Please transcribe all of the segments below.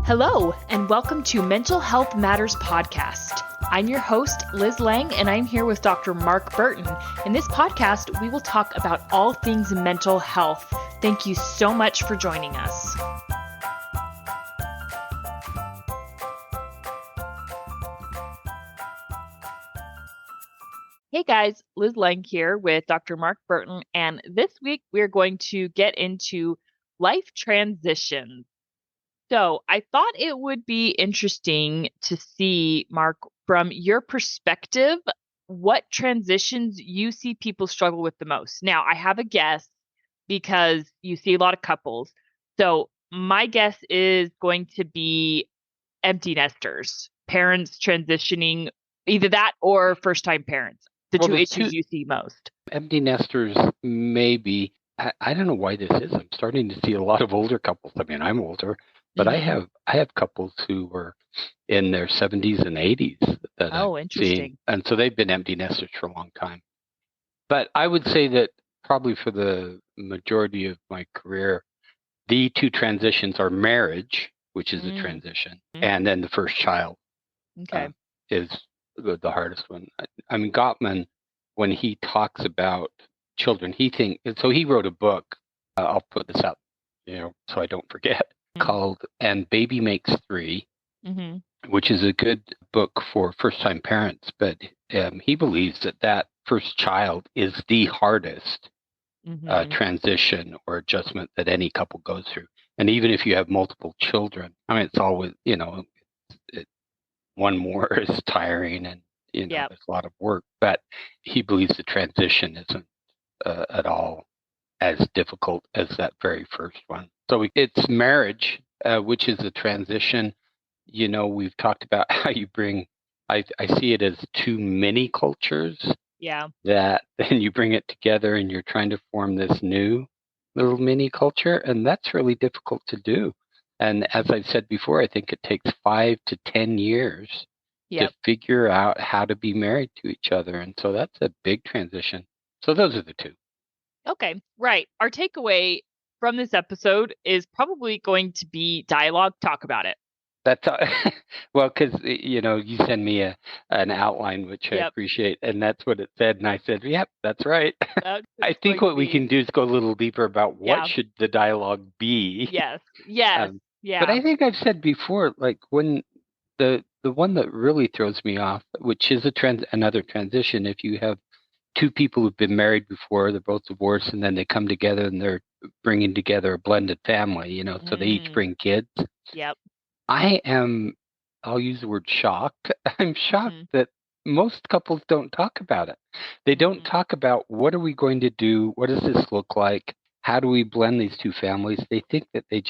Hello, and welcome to Mental Health Matters podcast. I'm your host, Liz Lang, and I'm here with Dr. Mark Burton. In this podcast, we will talk about all things mental health. Thank you so much for joining us. Hey guys, Liz Lang here with Dr. Mark Burton, and this week we're going to get into life transitions. So I thought it would be interesting to see, Mark, from your perspective, what transitions you see people struggle with the most. Now, I have a guess because you see a lot of couples. So my guess is going to be empty nesters, parents transitioning, either that or first-time parents, the two issues you see most. Empty nesters, maybe. I don't know why this is. I'm starting to see a lot of older couples. I mean, I'm older. But I have couples who were in their 70s and 80s that I've seen. And so they've been empty nesters for a long time. But I would say that probably for the majority of my career, the two transitions are marriage, which is a transition, and then the first child is the hardest one. I mean, Gottman, when he talks about children, so he wrote a book. I'll put this up, so I don't forget. Called And Baby Makes Three, which is a good book for first-time parents. But he believes that first child is the hardest transition or adjustment that any couple goes through. And even if you have multiple children, I mean, it's always, one more is tiring and, there's a lot of work. But he believes the transition isn't at all as difficult as that very first one. So it's marriage, which is a transition. We've talked about how you bring, I see it as two mini cultures. Yeah. That then you bring it together and you're trying to form this new little mini culture. And that's really difficult to do. And as I've said before, I think it takes 5 to 10 years to figure out how to be married to each other. And so that's a big transition. So those are the two. Okay, right. Our takeaway from this episode is probably going to be dialogue. Talk about it. That's well, because you send me an outline, which I appreciate, and that's what it said. And I said, "Yep, that's right." I think what we can do is go a little deeper about what should the dialogue be. Yes. But I think I've said before, like when the one that really throws me off, which is another transition, if you have two people who've been married before, they're both divorced, and then they come together and they're bringing together a blended family, so they each bring kids. Yep. I'll use the word shocked. I'm shocked that most couples don't talk about it. They don't talk about what are we going to do? What does this look like? How do we blend these two families? They think that they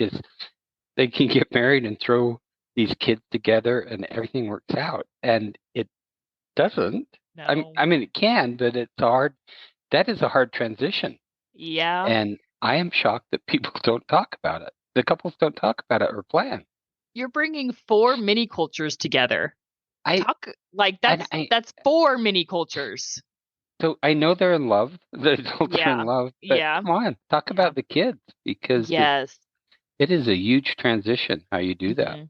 can get married and throw these kids together and everything works out. And it doesn't. No. I mean, it can, but that is a hard transition. Yeah. And I am shocked that people don't talk about it. The couples don't talk about it or plan. You're bringing 4 mini cultures together. That's 4 mini cultures. So I know they're in love. The adults are in love. But come on, talk about the kids because it is a huge transition how you do that.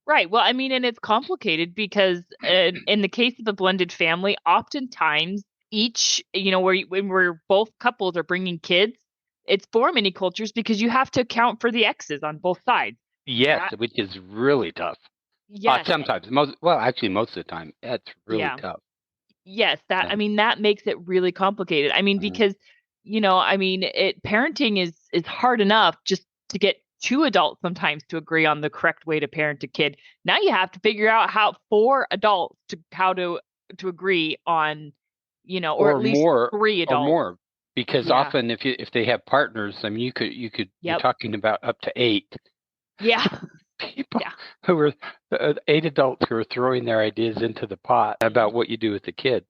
Right. Well, I mean, and it's complicated because in the case of a blended family, oftentimes each, when both couples are bringing kids, it's 4 mini cultures because you have to account for the exes on both sides. Yes, which is really tough. Yes. Sometimes, most of the time, it's really tough. Yes, that makes it really complicated. I mean, because, parenting is hard enough just to get 2 adults sometimes to agree on the correct way to parent a kid. Now you have to figure out how 4 adults to agree on, or at least 3 adults. Or more, because often if they have partners, I mean, you're talking about up to 8. Yeah. People who are 8 adults who are throwing their ideas into the pot about what you do with the kids.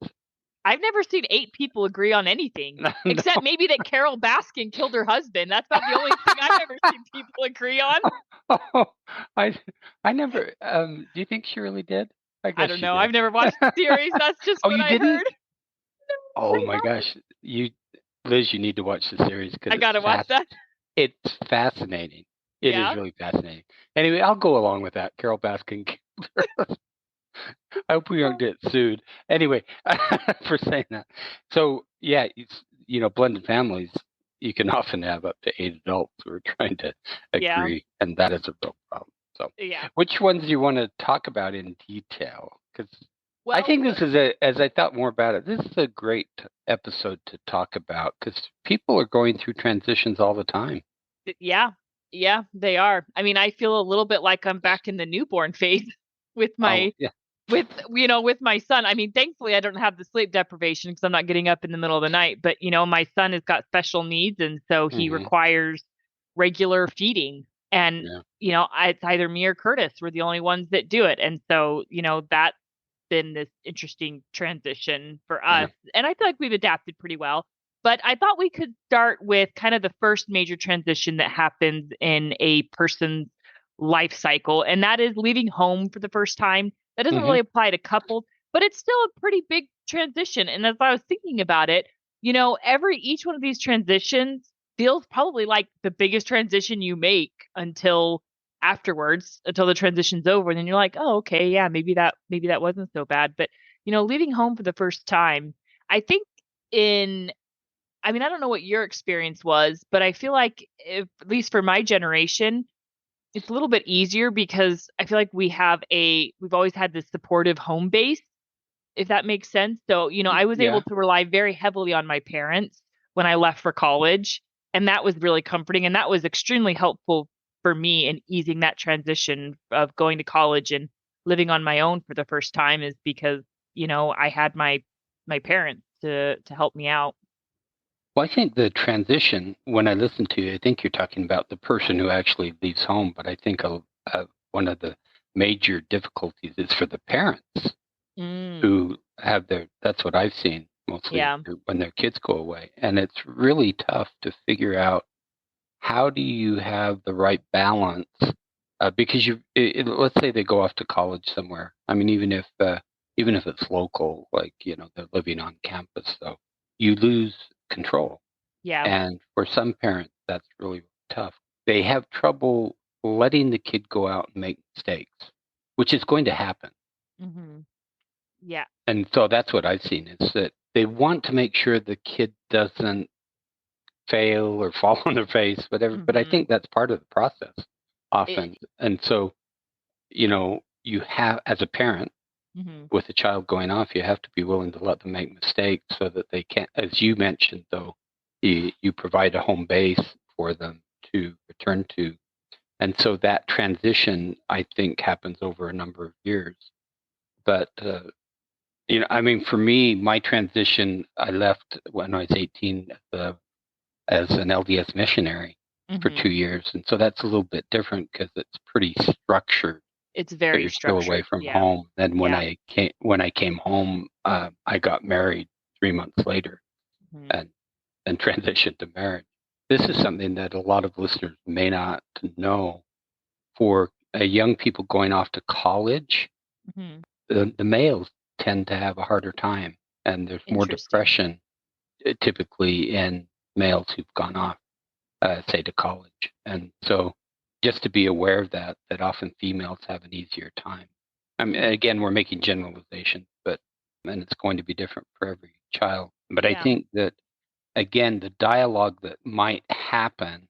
I've never seen 8 people agree on anything, except maybe that Carol Baskin killed her husband. That's about the only thing I've ever seen people agree on. I never. Do you think she really did? I don't know. I've never watched the series. That's just what I heard. No, my gosh, Liz, you need to watch the series because I gotta watch that. It's fascinating. It is Yeah. really fascinating. Anyway, I'll go along with that. Carol Baskin. I hope we don't get sued. Anyway, for saying that. So yeah, blended families, you can often have up to 8 adults who are trying to Yeah. agree, and that is a real problem. So, Yeah. which ones do you want to talk about in detail? Because I Well, think this is as I thought more about it, this is a great episode to talk about because people are going through transitions all the time. yeah. Yeah, they are. I mean, I feel a little bit like I'm back in the newborn phase with Oh, my yeah. with my son. I mean, thankfully I don't have the sleep deprivation because I'm not getting up in the middle of the night, but my son has got special needs and so he Hmm. requires regular feeding. And Yeah. it's either me or Curtis. We're the only ones that do it. And so, that's been this interesting transition for Yeah. us. And I feel like we've adapted pretty well. But I thought we could start with kind of the first major transition that happens in a person's life cycle, and that is leaving home for the first time. That doesn't Hmm. really apply to couples, but it's still a pretty big transition. And as I was thinking about it, each one of these transitions feels probably like the biggest transition you make until afterwards, until the transition's over. And then you're like, oh, okay, yeah, maybe that wasn't so bad. But leaving home for the first time, I think in I mean, I don't know what your experience was, but I feel like at least for my generation, it's a little bit easier because I feel like we've always had this supportive home base, if that makes sense. So, I was able Yeah. to rely very heavily on my parents when I left for college, and that was really comforting and that was extremely helpful for me in easing that transition of going to college and living on my own for the first time is because, I had my parents to help me out. Well, I think the transition, when I listen to you, I think you're talking about the person who actually leaves home, but I think one of the major difficulties is for the parents Mm, who have that's what I've seen mostly yeah. when their kids go away. And it's really tough to figure out how do you have the right balance because let's say they go off to college somewhere. I mean, even if it's local, like they're living on campus, so you lose control. Yeah. And for some parents, that's really tough. They have trouble letting the kid go out and make mistakes, which is going to happen. Mhm. Yeah. And so that's what I've seen is that they want to make sure the kid doesn't fail or fall on their face, whatever. But I Mhm. think that's part of the process It, often. And so, you have, as a parent mhm. with a child going off, you have to be willing to let them make mistakes so that they can't, as you mentioned, though, you provide a home base for them to return to. And so that transition, I think, happens over a number of years. But, I mean, for me, my transition, I left when I was 18 as an LDS missionary for Mhm. 2 years. And so that's a little bit different because it's pretty structured, It's but very you're still away structured. from Yeah. home. Then Yeah. when I came home, I got married 3 months later Mhm. and transitioned to marriage. This is something that a lot of listeners may not know. For young people going off to college, Mhm. the males tend to have a harder time, and there's more Interesting. depression typically in males who've gone off, say, to college. And so, just to be aware of that often females have an easier time. I mean, Hmm. again, we're making generalizations, but and it's going to be different for every child. But I Yeah. think that again, the dialogue that might happen.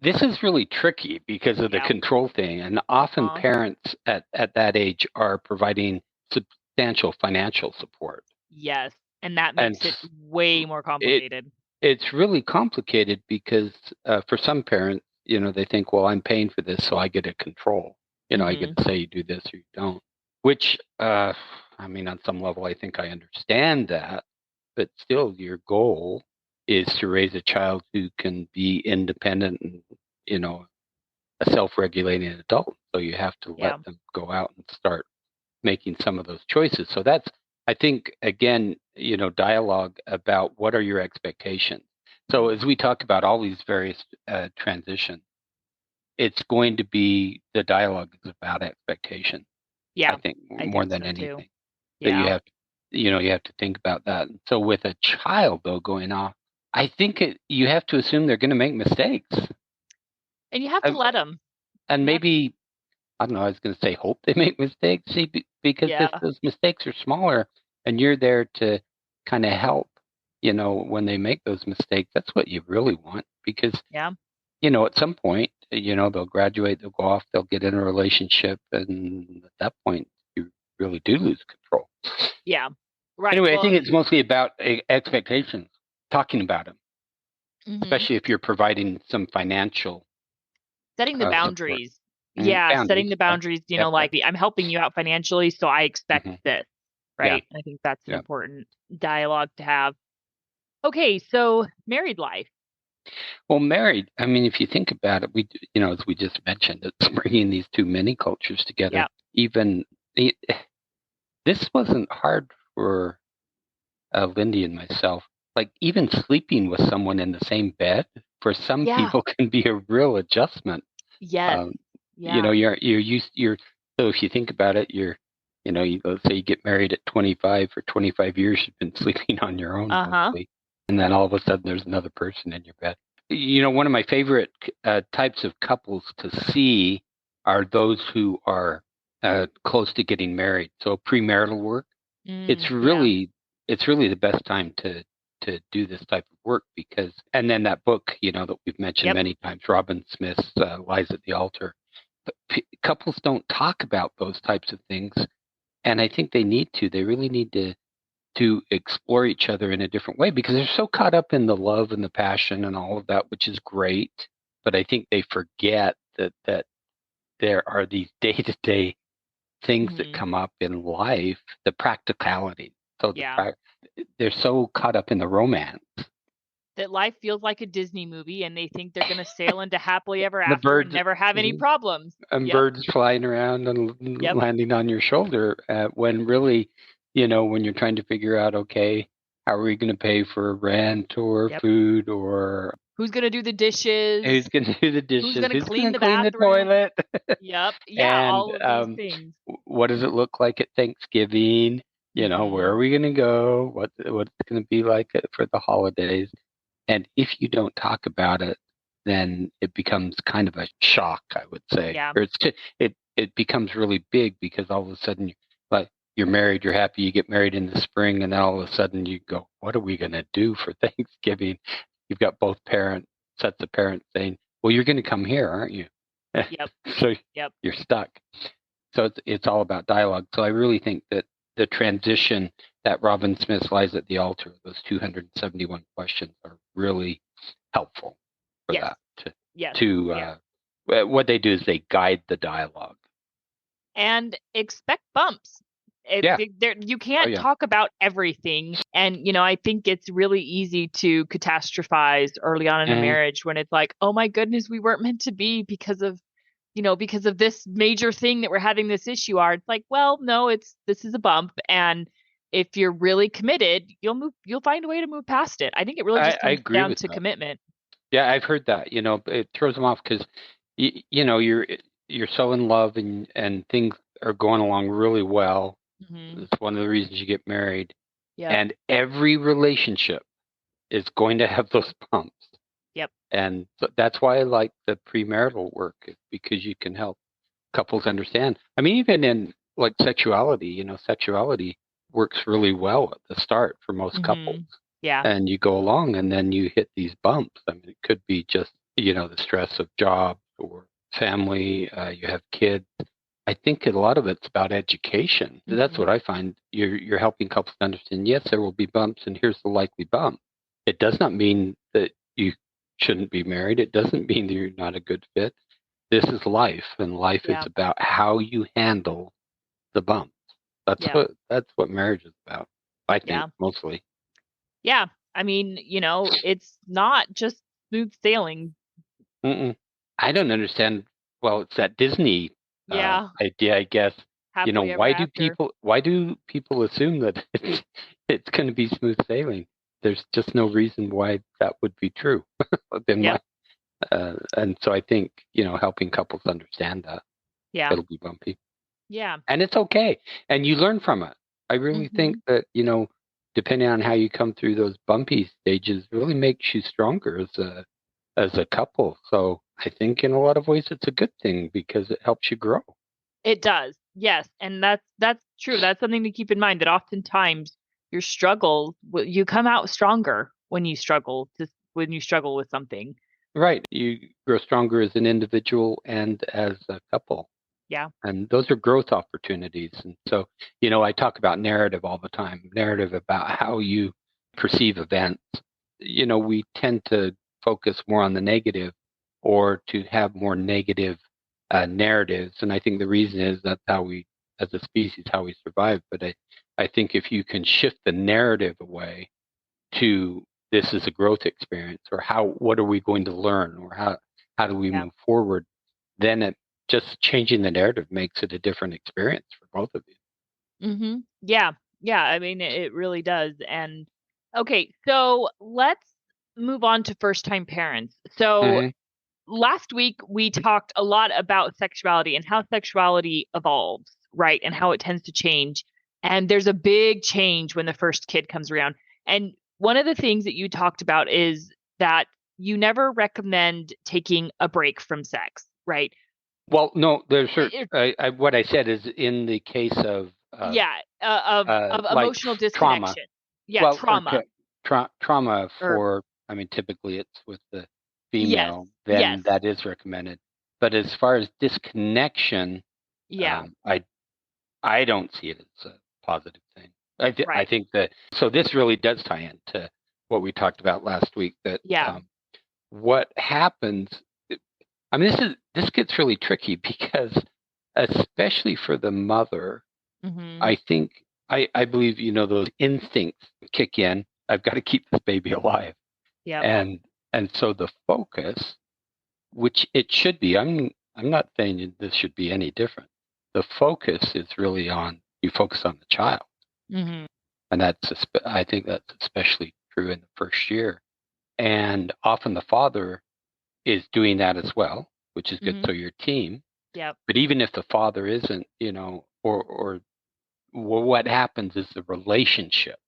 This is really tricky because of the Yeah. control thing, and often Uh-huh. parents at that age are providing substantial financial support, Yes. And that and makes it way more it complicated. it's really complicated because for some parents, they think, well, I'm paying for this, so I get to control. I get Mhm. to say you do this or you don't. Which, I mean, on some level, I think I understand that, but still, your goal is to raise a child who can be independent and you know a self-regulating adult. So you have to Yeah. let them go out and start making some of those choices. So that's, I think, again, dialogue about what are your expectations. So as Mhm. we talk about all these various transitions, it's going to be the dialogue is about expectation. I Yeah. think I more think than so too. anything that Yeah. you have to think about that. So with a child though going off, I think you have to assume they're going to make mistakes. And you have to And, let them. and Yep. maybe, I don't know, I was going to say hope they make mistakes. See, because if Yeah. those mistakes are smaller and you're there to kind of help, when they make those mistakes, that's what you really want. Because, Yeah. at some point, they'll graduate, they'll go off, they'll get in a relationship. And at that point, you really do lose control. Yeah. Right. Anyway, I Well, think it's mostly about expectations, talking about them, mhm. especially if you're providing some financial Setting the support. boundaries. Yeah, setting Boundaries. the boundaries, Yep. like I'm helping you out financially, so I expect Hmm. this, Yeah. right? I think that's an Yeah. important dialogue to have. Okay, so married life. Well, married, I mean, if you think about it, as we just mentioned, it's bringing these two mini cultures together. Yeah. Even it, this wasn't hard for Lindy and myself. Like even sleeping with someone in the same bed for some Yeah. people can be a real adjustment. Yes. Um, Yeah. you're so if you think about it, let's say you get married at 25 for 25 years, you've been sleeping on your own Uh-huh. mostly, and then all of a sudden there's another person in your bed. One of my favorite types of couples to see are those who are close to getting married. So premarital work, it's Yeah. really it's really the best time to do this type of work because, and then that book, that we've mentioned Yep. many times, Robin Smith's Lies at the Altar. But couples don't talk about those types of things, and I think they need to. They really need to explore each other in a different way because they're so caught up in the love and the passion and all of that, which is great. But I think they forget that there are these day to day things that Mhm. come up in life, the practicality. So Yeah. they're so caught up in the romance. That life feels like a Disney movie and they think they're gonna sail into happily ever The after and birds never have any problems. and Yep. birds flying around and Yep. landing on your shoulder when really, when you're trying to figure out, okay, how are we going to pay for rent or Yep. food or Who's gonna do the dishes? who's going to do the Who's dishes, gonna who's going clean to the clean the bathroom? toilet, Yep. Yeah, and all of these things. what does it look like at Thanksgiving? Where Mhm. are we going to go? What's it going to be like for the holidays? And if you don't talk about it, then it becomes kind of a shock, I would say. Yeah. Or it becomes really big because all of a sudden, like you're married, you're happy, you get married in the spring, and then all of a sudden you go, "What are we going to do for Thanksgiving?" You've got both sets of parents saying, "Well, you're going to come here, aren't you?" Yep. So Yep. you're stuck. So it's all about dialogue. So I really think that the transition that Robin Smith's Lies at the Altar, those 271 questions, are really helpful for Yes. that. Yes. To They are. what they do is they guide the dialogue. And expect bumps. Yeah. You Oh can't yeah. talk about everything. And, I think it's really easy to catastrophize early on in a Hmm. marriage when it's like, oh my goodness, we weren't meant to be because of this major thing that we're having this issue are. It's like, well, no, this is a bump. And if you're really committed, you'll find a way to move past it. I think it really just I comes agree down with to that. commitment. Yeah, I've heard that. It throws them off because you're so in love and things are going along really well. Hmm. It's one of the reasons you get married. Yep. And every relationship is going to have those bumps. Yep. And so that's why I like the premarital work because you can help couples understand. I mean, even in like sexuality, sexuality works really well at the start for most couples. Hmm. Yeah. And you go along and then you hit these bumps. I mean, it could be just, the stress of job or family, you have kids. I think a lot of it's about education. That's Hmm. what I find. You're helping couples to understand. Yes, there will be bumps, and here's the likely bump. It does not mean that you shouldn't be married. It doesn't mean that you're not a good fit. This is life, and life is Yeah. about how you handle the bumps. Yeah. That's what marriage is about. I think Yeah. mostly. Yeah. I mean, it's not just smooth sailing. Mm-mm. I don't understand. Well, it's that Disney Yeah. idea, I guess. Happily ever after. Why do people assume that it's going to be smooth sailing? There's just no reason why that would be true. In Yep. my and so I think helping couples understand that Yeah. it'll be bumpy Yeah. and it's okay, and you learn from it. I really think Hmm. that depending on how you come through those bumpy stages, really makes you stronger as a couple. So I think in a lot of ways it's a good thing because it helps you grow. It does. Yes. And that's true. That's something to keep in mind, that oftentimes your struggles, you come out stronger when you struggle with something. Right. You grow stronger as an individual and as a couple. Yeah. And those are growth opportunities. And so, I talk about narrative all the time, narrative about how you perceive events. We tend to focus more on the negative or to have more negative narratives. And I think the reason is that's how we, as a species, how we survive. But I think if you can shift the narrative away to this is a growth experience, or what are we going to learn, or how do we Yeah. move forward, then it just changing the narrative makes it a different experience for both of you. Mm-hmm. Yeah. Yeah. I mean, it really does. And okay, so let's move on to first time parents. So Hmm. last week we talked a lot about sexuality and how sexuality evolves, right? And how it tends to change. And there's a big change when the first kid comes around. And one of the things that you talked about is that you never recommend taking a break from sex, right? Well, no, there's It, what I said is in the case of yeah, of like emotional trauma. disconnection. Yeah, Well, or trauma. trauma Or for, I mean, typically it's with the yes, female, then yes, that is recommended. But as far as disconnection, yeah, um, I I don't see it as a positive thing. I right, think that, so this really does tie into what we talked about last week, that yeah, what happens, I mean, this gets really tricky because especially for the mother, mm-hmm, I think I believe, those instincts kick in. I've got to keep this baby alive. yep, And so the focus, which it should be, I'm not saying this should be any different. The focus is really on, you focus on the child. mm-hmm, And I think that's especially true in the first year. And often the father is doing that as well, which is good. mm-hmm, So your team, yep, but even if the father isn't, or what happens is the relationship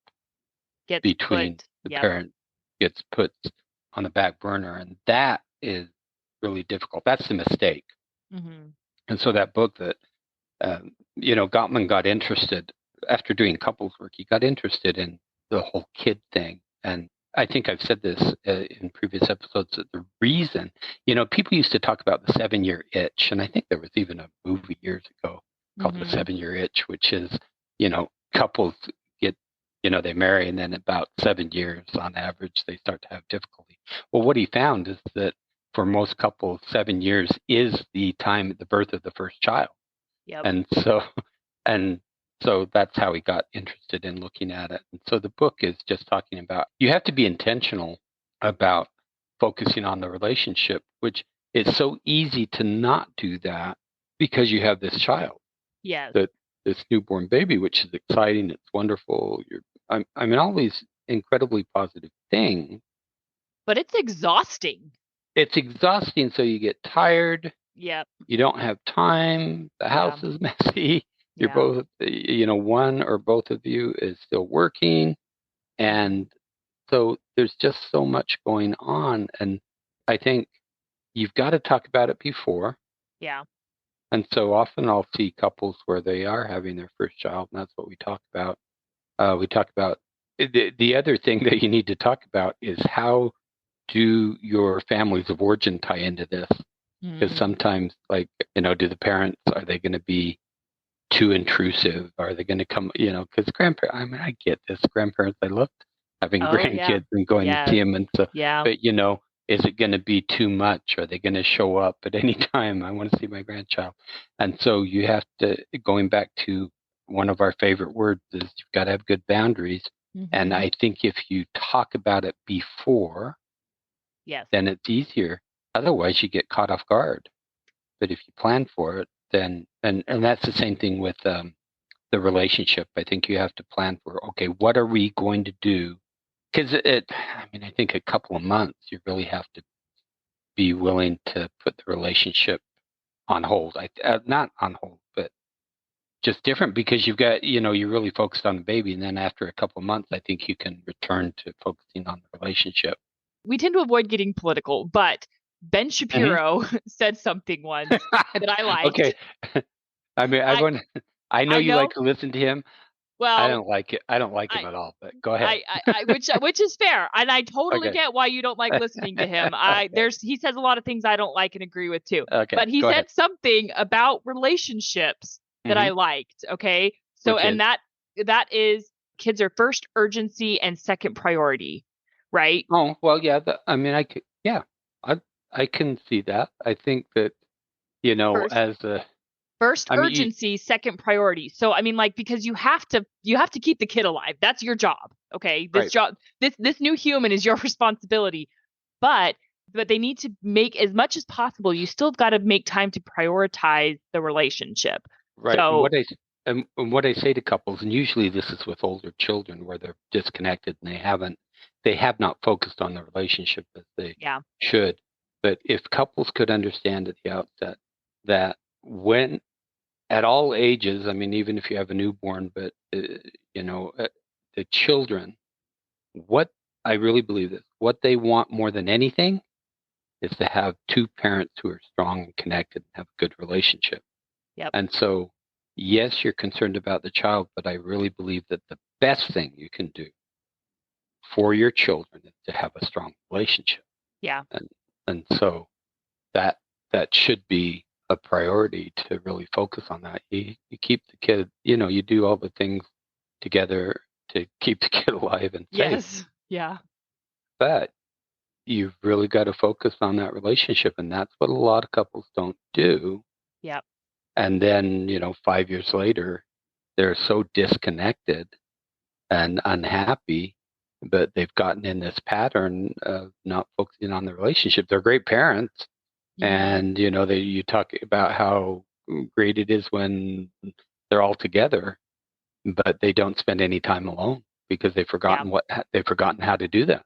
gets between put, the yep, parent gets put on the back burner. And that is really difficult. That's the mistake. mm-hmm, And so that book that, Gottman got interested after doing couples work, he got interested in the whole kid thing. And I think I've said this in previous episodes, that the reason, people used to talk about the 7-year itch. And I think there was even a movie years ago called The mm-hmm, 7-Year Itch, which is, couples get, they marry, and then about 7 years on average, they start to have difficulty. Well, what he found is that for most couples, 7 years is the time at the birth of the first child. yep, And so, and so that's how he got interested in looking at it. And so the book is just talking about, you have to be intentional about focusing on the relationship, which is so easy to not do that because you have this child, yes, that this newborn baby, which is exciting. It's wonderful. I mean, all these incredibly positive things. but it's exhausting. It's exhausting. So you get tired. Yep, You don't have time. The yeah, house is messy. You're yeah, both, one or both of you is still working. mm-hmm, And so there's just so much going on. And I think you've got to talk about it before. yeah, And so often I'll see couples where they are having their first child, and that's what we talk about. We talk about the other thing that you need to talk about is, how do your families of origin tie into this? Because mm-hmm. sometimes, like, do the parents, are they going to be too intrusive? Are they going to come, because grandparents, I mean, I get this. Grandparents, I love having Oh yeah, grandkids and going to see yes, them. And so, yeah, but, is it going to be too much? Are they going to show up at any time? I want to see my grandchild. And so you have to, going back to one of our favorite words, is you've got to have good boundaries. And mm-hmm, I think if you talk about it before, yes, then it's easier. Otherwise, you get caught off guard. But if you plan for it, then, and that's the same thing with the relationship. I think you have to plan for, okay, what are we going to do? Because I mean, I think a couple of months, you really have to be willing to put the relationship on hold. Not on hold, but just different, because you've got, you're really focused on the baby. And then after a couple of months, I think you can return to focusing on the relationship. we tend to avoid getting political, but Ben Shapiro said something once that I liked. Okay. I mean, I I know I you like know. to listen to him. I Well, don't like it. I don't like him I at all, but go ahead. which is fair, and I totally Okay. get why you don't like listening to him. Okay. He says a lot of things I don't like and agree with too. Okay. But he Go ahead. said something about relationships that Hmm. I liked. Okay, so Which and is, that is kids are first urgency and second priority, right? oh, well, yeah. I mean, yeah, I, I can see that. I think that, First as a, first I mean, urgency, second priority. So I mean, like, because you have to keep the kid alive. That's your job. Okay, right, this new human is your responsibility. But they need to make as much as possible. You still got to make time to prioritize the relationship. right. So And what I say to couples, and usually this is with older children where they're disconnected and they have not focused on the relationship as they yeah, should. But if couples could understand at the outset that when at all ages, I mean, even if you have a newborn, but the children, what I really believe is what they want more than anything is to have two parents who are strong and connected and have a good relationship. yep, And so, yes, you're concerned about the child, but I really believe that the best thing you can do for your children is to have a strong relationship. yeah. And so that should be a priority to really focus on that. You keep the kid, you do all the things together to keep the kid alive and safe, Yes, yeah, but you've really got to focus on that relationship, and that's what a lot of couples don't do. yep, And then, 5 years later, they're so disconnected and unhappy, but they've gotten in this pattern of not focusing on the relationship. They're great parents, yeah, and you talk about how great it is when they're all together, but they don't spend any time alone because yeah. they've forgotten how to do that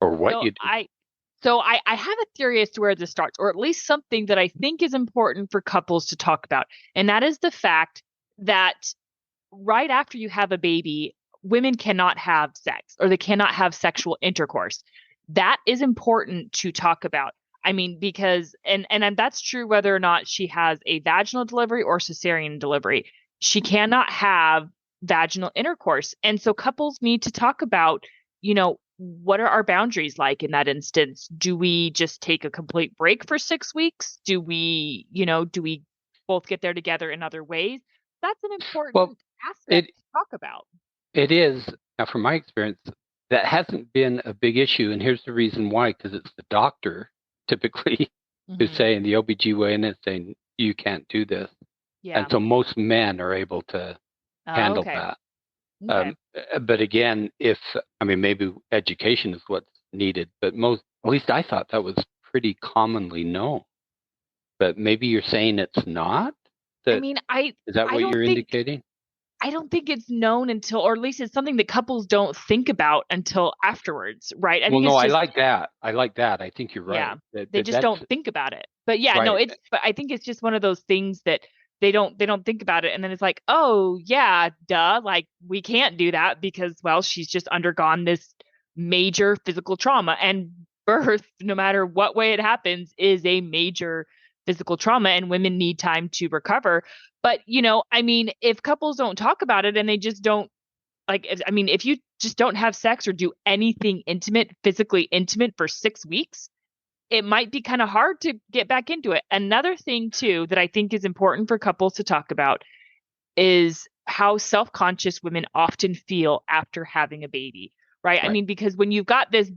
or what So you do. I have a theory as to where this starts, or at least something that I think is important for couples to talk about, and that is the fact that right after you have a baby, women cannot have sex or they cannot have sexual intercourse. That is important to talk about. I mean, because and that's true whether or not she has a vaginal delivery or cesarean delivery. She cannot have vaginal intercourse. And so couples need to talk about, what are our boundaries like in that instance? Do we just take a complete break for 6 weeks? Do we both get there together in other ways? That's an Well, important aspect it to talk about. it is now from my experience that hasn't been a big issue, and here's the reason why: because it's the doctor typically who's Hmm. saying the OBGYN is saying you can't do this, and Yeah. so most men are able to Oh, handle okay. that. Okay. But again, if I mean maybe education is what's needed, but at least I thought that was pretty commonly known. But maybe you're saying it's not. I That mean, is that I what don't you're think indicating? I don't think it's known until, or at least it's something that couples don't think about until afterwards, right? I Well, think no, it's I just, like that. I like that. I think you're yeah, right. they just That's don't think about it. But yeah, no, right. but I think it's just one of those things that they don't think about it, and then it's like, oh yeah, duh, like we can't do that because, well, she's just undergone this major physical trauma, and birth, no matter what way it happens, is a major physical trauma, and women need time to recover. But I mean, if couples don't talk about it and they just don't, like, I mean, if you just don't have sex or do anything intimate, physically intimate for 6 weeks, it might be kind of hard to get back into it. Another thing, too, that I think is important for couples to talk about is how self-conscious women often feel after having a baby, right? I Right. mean, because when you've got this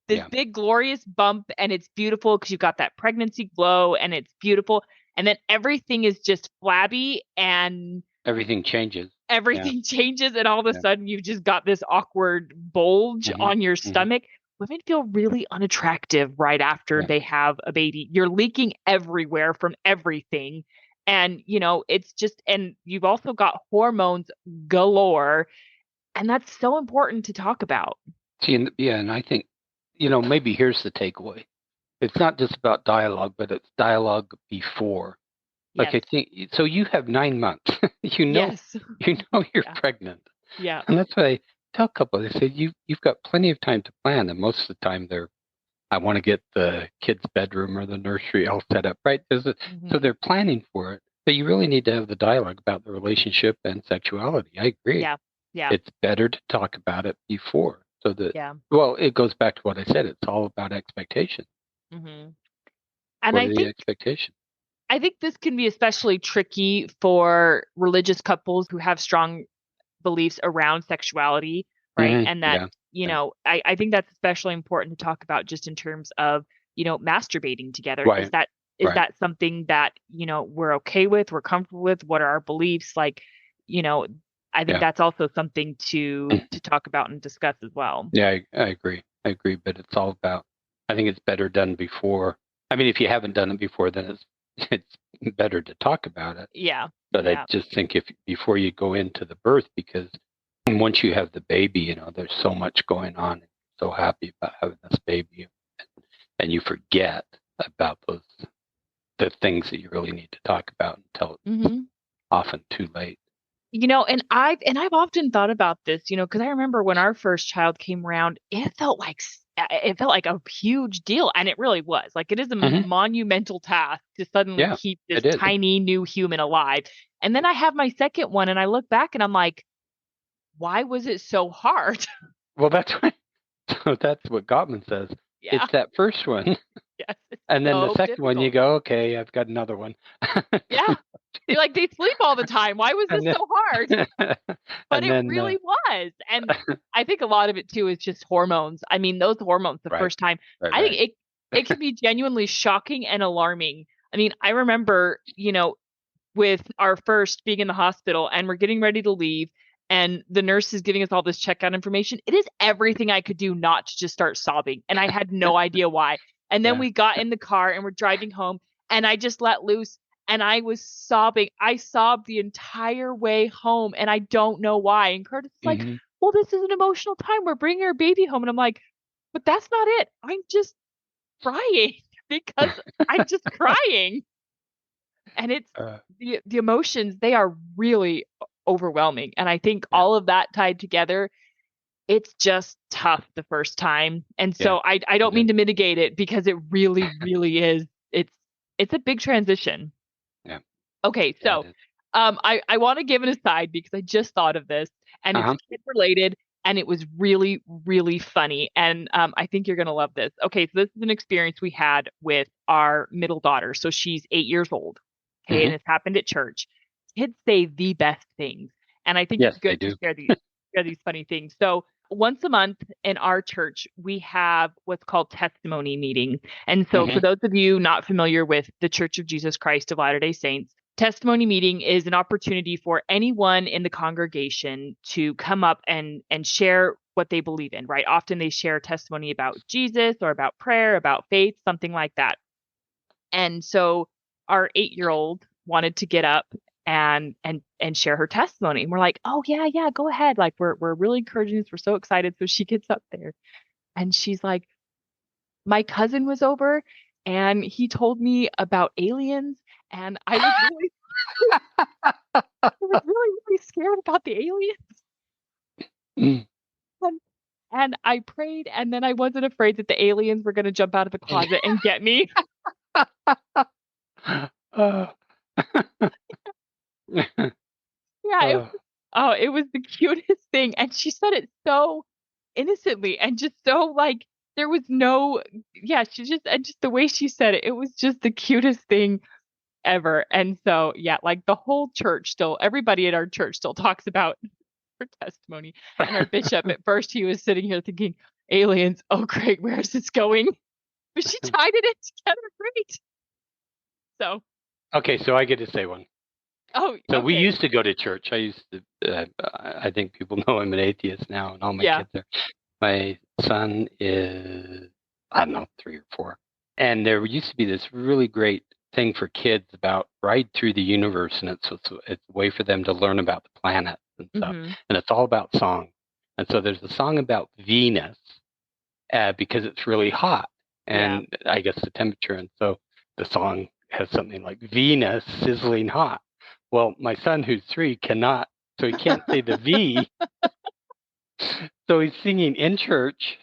Yeah. big glorious bump and it's beautiful because you've got that pregnancy glow and it's beautiful, and then everything is just flabby and Everything changes. Yeah. everything changes, and all of a Yeah. sudden you've just got this awkward bulge Hmm. on your Hmm. stomach. Women feel really unattractive right after Yeah. they have a baby. You're leaking everywhere from everything. And, it's just, and you've also got hormones galore. And that's so important to talk about. See, and I think, maybe here's the takeaway. It's not just about dialogue, but it's dialogue before. Like Yes. I think so. You have 9 months. you know, Yes. you know you're Yeah. pregnant, Yeah. and that's why I tell couples. I say you've got plenty of time to plan, and most of the time they're I want to get the kids' bedroom or the nursery all set up, right? So they're planning for it. But you really need to have the dialogue about the relationship and sexuality. I agree. Yeah. Yeah. It's better to talk about it before. So that, Yeah. well, it goes back to what I said. It's all about expectations. hmm And What are the expectations? I think this can be especially tricky for religious couples who have strong beliefs around sexuality, right? And that, Yeah. Yeah. I think that's especially important to talk about just in terms of, masturbating together. Right. Is Right. that something that, we're okay with, we're comfortable with? What are our beliefs? Like, you know, I think Yeah. that's also something to talk about and discuss as well. Yeah, I agree. I agree. But it's all about, I think it's better done before. I mean, if you haven't done it before, then it's better to talk about it. Yeah. But I Yeah. just think if before you go into the birth, because once you have the baby, there's so much going on. So happy about having this baby, and you forget about the things that you really need to talk about until it's hmm often too late. And I've often thought about this, because I remember when our first child came around, it felt like a huge deal, and it really was. Like it is a Hmm. monumental task to suddenly Yeah, keep this it is. tiny new human alive. And then I have my second one, and I look back and I'm like, why was it so hard? Well, that's why. So that's what Gottman says. Yeah, It's that first one, yes, it's and then the so second one, you difficult. go, okay, I've got another one. Yeah, you're like they sleep all the time. Why was this and then, so hard? But and it then, really was. And I think a lot of it too is just hormones. I mean, those hormones the right, first time, right, I think right. it can be genuinely shocking and alarming. I mean, I remember, with our first being in the hospital and we're getting ready to leave and the nurse is giving us all this checkout information. It is everything I could do not to just start sobbing. And I had no idea why. And then Yeah. we got in the car and we're driving home and I just let loose and I was sobbing. I sobbed the entire way home and I don't know why. And Curtis is like, Hmm. well, this is an emotional time. We're bringing our baby home. And I'm like, but that's not it. I'm just crying because I'm just crying. And it's Uh, the emotions, they are really overwhelming. And I think yeah, all of that tied together, it's just tough the first time. And yeah, so I don't it is. mean to mitigate it because it really, really is. It's a big transition. Yeah, Okay, yeah, it so is. I want to give it aside because I just thought of this and it's Uh-huh. kid related and it was really, really funny. And I think you're gonna love this. Okay, so this is an experience we had with our middle daughter. So she's 8 years old. Okay, and Hmm. it's happened at church. Kids say the best things, and I think Yes, it's they good to do. share these funny things. So once a month in our church, we have what's called testimony meeting. And so for Hmm. those of you not familiar with the Church of Jesus Christ of Latter-day Saints, testimony meeting is an opportunity for anyone in the congregation to come up and share what they believe in, right? Often they share testimony about Jesus or about prayer, about faith, something like that. And so our 8-year-old wanted to get up and share her testimony. And we're like, "Oh yeah, yeah, go ahead." Like we're really encouraging this. We're so excited. So she gets up there and she's like, "My cousin was over and he told me about aliens and I was really, really scared about the aliens. Mm. And, and I prayed, and then I wasn't afraid that the aliens were going to jump out of the closet and get me." uh, Yeah, uh, it was the cutest thing. And she said it so innocently and just so like there was no, yeah, she just, and just the way she said it, it was just the cutest thing ever. And so, yeah, like the whole church still, everybody at our church still talks about her testimony. And our bishop, at first, he was sitting here thinking, aliens, oh, great, where is this going? But she tied it in together great. So, okay, so I get to say one. oh, So we okay. used to go to church. I used to. I think people know I'm an atheist now, and all my Yeah. kids are. My son is, I don't know, 3 or 4, and there used to be this really great thing for kids about right through the universe, and it's a way for them to learn about the planets and stuff, hmm and it's all about song. And so there's a song about Venus because it's really hot, Yeah. and I guess the temperature, and so the song has something like Venus sizzling hot. Well, my son, who's 3, cannot, so he can't say the V. So he's singing in church,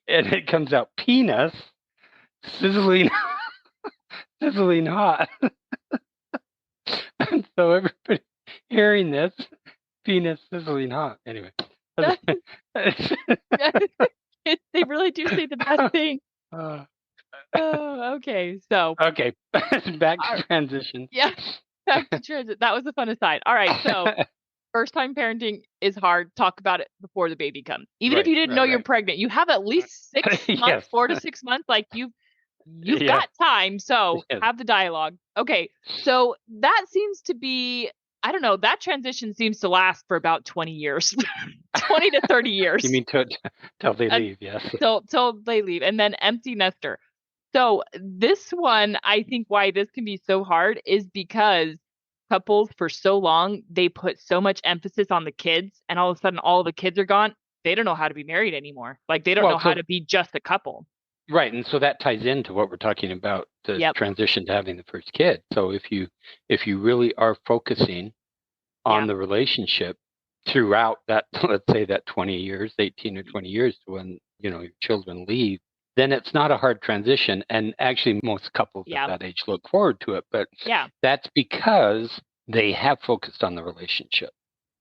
and it comes out penis, sizzling, sizzling hot. And so everybody hearing this, penis sizzling hot. Anyway. They really do say the best thing. Okay. So. Okay. Back to transition. Yeah. Back to transit. That was a fun aside. All right. So first-time parenting is hard. Talk about it before the baby comes. Even if you didn't know you're pregnant, you have at least 6 months, 4 to 6 months. Like you've got time. So have the dialogue. Okay. So that seems to be, I don't know, that transition seems to last for about 20 years, 20 to 30 years. You mean till they leave? Yes. Till they leave. And then empty nester. So this one, I think why this can be so hard is because couples for so long, they put so much emphasis on the kids, and all of a sudden all the kids are gone. They don't know how to be married anymore. Like they don't know how to be just a couple. Right. And so that ties into what we're talking about, the transition to having the first kid. So if you really are focusing on the relationship throughout that, let's say that 20 years, 18 or 20 years to when, your children leave, then it's not a hard transition. And actually most couples at that age look forward to it. But that's because they have focused on the relationship.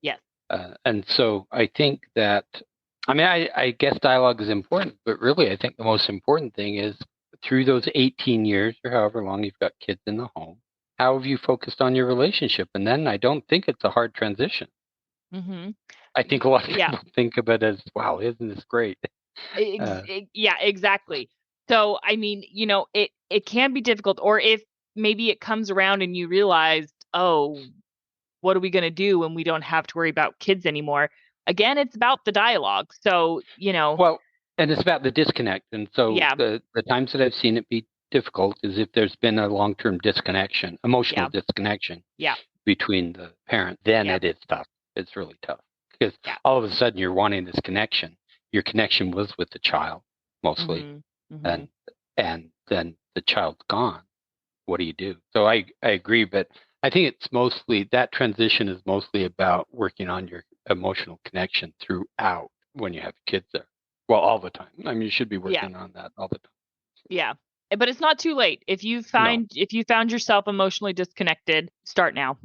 Yes. And so I think that, I guess dialogue is important, but really I think the most important thing is through those 18 years or however long you've got kids in the home, how have you focused on your relationship? And then I don't think it's a hard transition. Mm-hmm. I think a lot of people think of it as, wow, isn't this great? Yeah, exactly. So, it can be difficult, or if maybe it comes around and you realize, oh, what are we going to do when we don't have to worry about kids anymore? Again, it's about the dialogue. So, Well, and it's about the disconnect. And so the times that I've seen it be difficult is if there's been a long-term disconnection, emotional disconnection between the parent, then it is tough. It's really tough because all of a sudden you're wanting this connection. Your connection was with the child mostly, and then the child's gone. What do you do? So I agree, but I think it's mostly that transition is mostly about working on your emotional connection throughout when you have kids there. Well, all the time. You should be working on that all the time. Yeah. But it's not too late. If you found yourself emotionally disconnected, start now.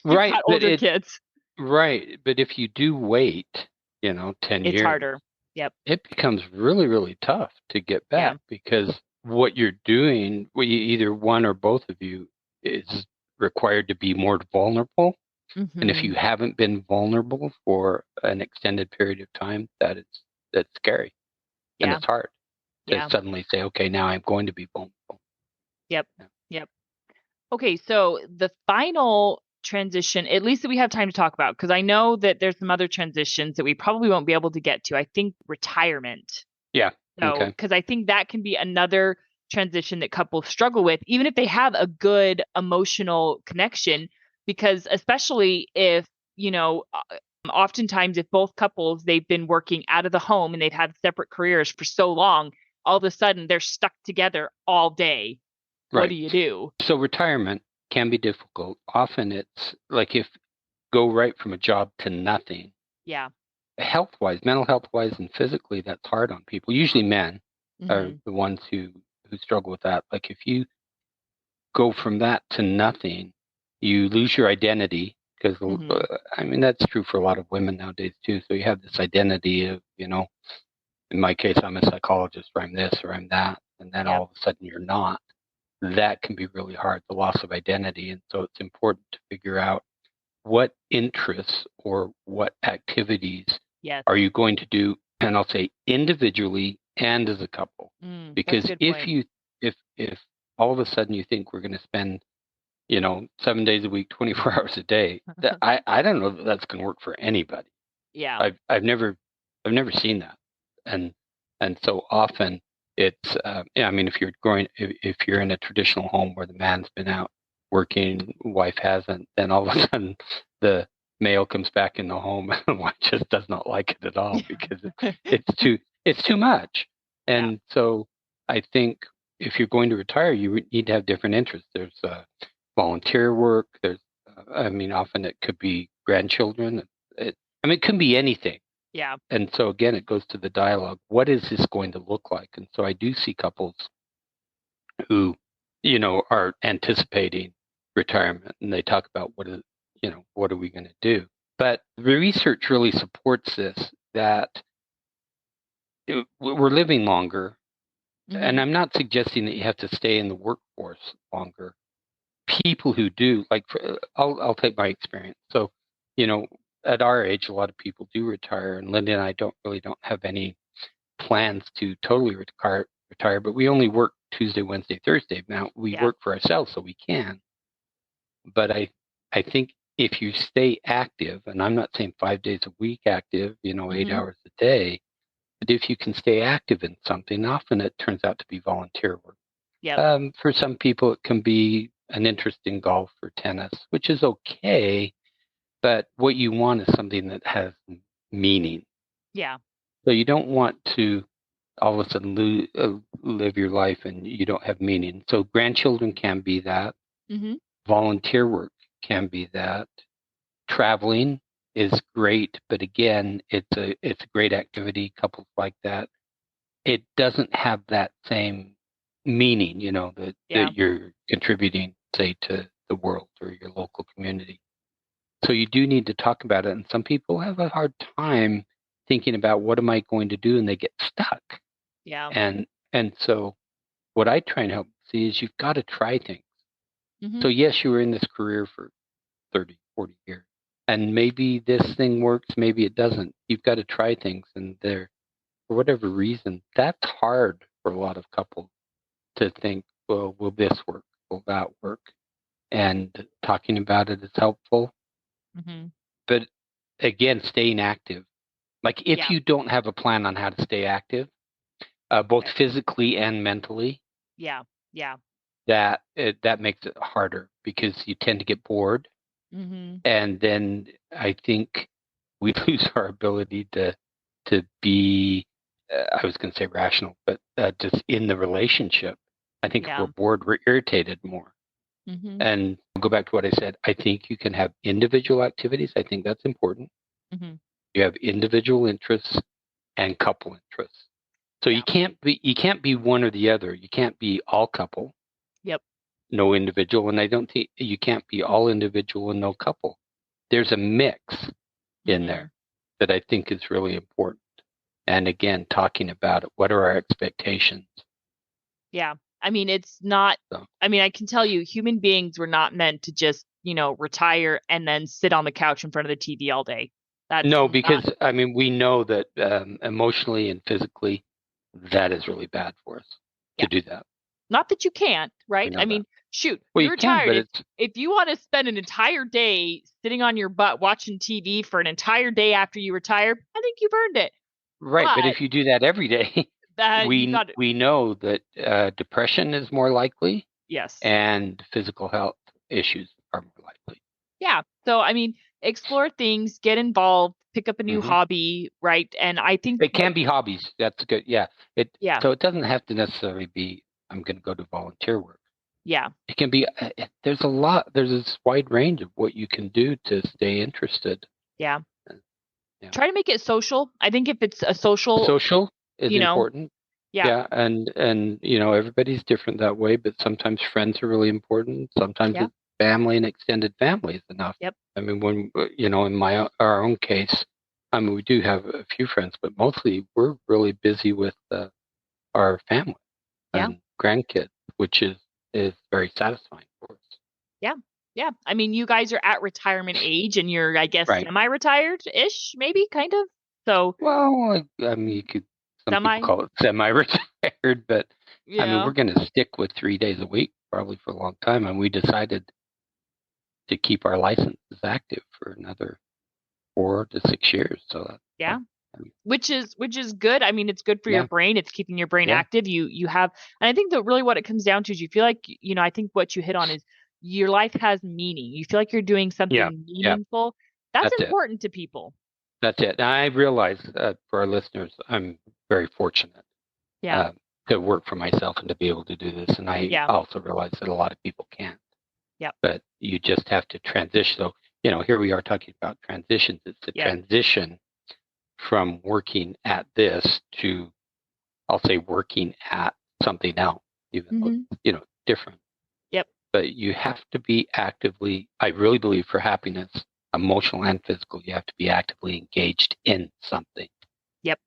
Right. Got older kids. Right. But if you do wait, 10 years. It's harder. Yep. It becomes really, really tough to get back because what you're doing, either one or both of you is required to be more vulnerable. Mm-hmm. And if you haven't been vulnerable for an extended period of time, that's scary. And it's hard to suddenly say, okay, now I'm going to be vulnerable. Yep. Okay, so the final transition, at least that we have time to talk about, because I know that there's some other transitions that we probably won't be able to get to. I think retirement. Yeah. So, because I think that can be another transition that couples struggle with, even if they have a good emotional connection, because especially if, oftentimes if both couples, they've been working out of the home and they've had separate careers for so long, all of a sudden they're stuck together all day. Right. What do you do? So retirement can be difficult. Often it's like if go right from a job to nothing. Yeah. Health-wise, mental health-wise and physically, that's hard on people. Usually men are the ones who struggle with that. Like if you go from that to nothing, you lose your identity because, that's true for a lot of women nowadays too. So you have this identity of, in my case, I'm a psychologist or I'm this or I'm that. And then all of a sudden you're not. That can be really hard, the loss of identity. And so it's important to figure out what interests or what activities are you going to do, and I'll say individually and as a couple. Because if all of a sudden you think we're going to spend, 7 days a week, 24 hours a day, that I don't know that that's going to work for anybody. Yeah. I've never seen that. And so often it's, if you're in a traditional home where the man's been out working, wife hasn't, then all of a sudden the male comes back in the home and the wife just does not like it at all because it's too much. And so I think if you're going to retire, you need to have different interests. There's volunteer work. There's, often it could be grandchildren. It could be anything. Yeah. And so again, it goes to the dialogue. What is this going to look like? And so I do see couples who, are anticipating retirement, and they talk about what are we going to do? But the research really supports this, that we're living longer. Mm-hmm. And I'm not suggesting that you have to stay in the workforce longer. People who do, like, I'll take my experience. So, at our age, a lot of people do retire, and Linda and I don't have any plans to totally retire, but we only work Tuesday, Wednesday, Thursday. Now we Yeah. work for ourselves, so we can. But I think if you stay active, and I'm not saying 5 days a week active, 8 hours a day, but if you can stay active in something, often it turns out to be volunteer work. Yep. For some people, it can be an interest in golf or tennis, which is okay. But what you want is something that has meaning. Yeah. So you don't want to all of a sudden live your life and you don't have meaning. So grandchildren can be that. Mm-hmm. Volunteer work can be that. Traveling is great, but again, it's a great activity. Couples like that. It doesn't have that same meaning, that Yeah. you're contributing, say, to the world or your local community. So you do need to talk about it. And some people have a hard time thinking about what am I going to do, and they get stuck. Yeah. And so what I try and help see is you've got to try things. Mm-hmm. So yes, you were in this career for 30, 40 years. And maybe this thing works, maybe it doesn't. You've got to try things, and for whatever reason, that's hard for a lot of couples to think, well, will this work? Will that work? And talking about it is helpful. Mm-hmm. But again, staying active. Like if Yeah. you don't have a plan on how to stay active, both physically and mentally, Yeah. Yeah. that makes it harder because you tend to get bored, Mm-hmm. and then I think we lose our ability to be. I was going to say rational, but just in the relationship. I think if we're Yeah. bored, we're irritated more. Mm-hmm. And I'll go back to what I said. I think you can have individual activities. I think that's important. Mm-hmm. You have individual interests and couple interests. So Yeah. you can't be one or the other. You can't be all couple, Yep. no individual, and I don't think you can't be all individual and no couple. There's a mix in Mm-hmm. there that I think is really important. And again, talking about it, what are our expectations? Yeah. I mean, it's not, So, I mean, I can tell you human beings were not meant to just, retire and then sit on the couch in front of the TV all day. That's no, not, because I mean, we know that emotionally and physically, that is really bad for us yeah. to do that. Not that you can't, We right? know I that. mean, shoot, Well, you're you can, retired. but If you want to spend an entire day sitting on your butt watching TV for an entire day after you retire, I think you've earned it. right. But But if you do that every day, you got to, we know that depression is more likely yes. and physical health issues are more likely. Yeah. So, I mean, explore things, get involved, pick up a new Hmm. hobby, right? And I think It what, can be hobbies. That's good. Yeah. yeah, So it doesn't have to necessarily be I'm going to go to volunteer work. yeah, It can be. There's this wide range of what you can do to stay interested. yeah. Uh, Yeah. Try to make it social. I think if it's a social, Social is you know, important. yeah, Yeah, and everybody's different that way, but sometimes friends are really important. Sometimes yeah, it's family and extended family is enough. yep, I mean, when in our own case, I mean, we do have a few friends, but mostly we're really busy with our family yeah, and grandkids, which is very satisfying for us. yeah, yeah. I mean, you guys are at retirement age and you're, I guess, Right. semi-retired-ish, maybe, kind of. So, Well, I mean, you could. Some people semi, call it semi-retired, but I mean, yeah, we're going to stick with 3 days a week probably for a long time, and we decided to keep our licenses active for another 4 to 6 years. So yeah. I mean, Which is good. I mean, it's good for your yeah, brain. It's keeping your brain yeah, active. You have, and I think that really what it comes down to is you feel like, I think what you hit on is your life has meaning. You feel like you're doing yeah, something yeah. meaningful. That's That's it. important to people. That's it. And I realize for our listeners, I'm very fortunate Yeah. uh, to work for myself and to be able to do this. And I Yeah. also realize that a lot of people can't. Yep. But you just have to transition. So here we are talking about transitions. It's a Yep. transition from working at this to, I'll say, working at something else, even though, different. Yep. But you have to be actively, I really believe for happiness, emotional and physical, you have to be actively engaged in something. Yep.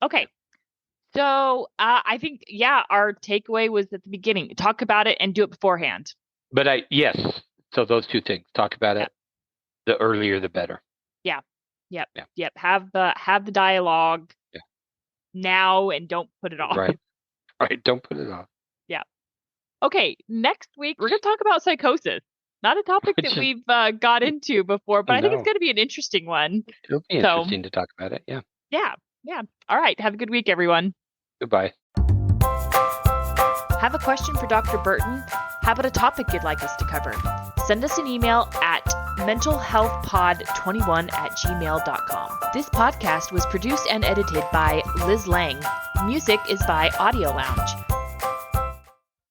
Okay. So I think, our takeaway was at the beginning. Talk about it and do it beforehand. But yes. So those two things, talk about it. The earlier, the better. Yep. Have the dialogue now and don't put it off. Right. Don't put it off. Yeah. Okay. Next week, we're going to talk about psychosis. Not a topic that we've got into before, but I think it's going to be an interesting one. It'll be interesting to talk about it. Yeah. Yeah. All right. Have a good week, everyone. Goodbye. Have a question for Dr. Burton? How about a topic you'd like us to cover? Send us an email at mentalhealthpod21@gmail.com. This podcast was produced and edited by Liz Lang. Music is by Audio Lounge.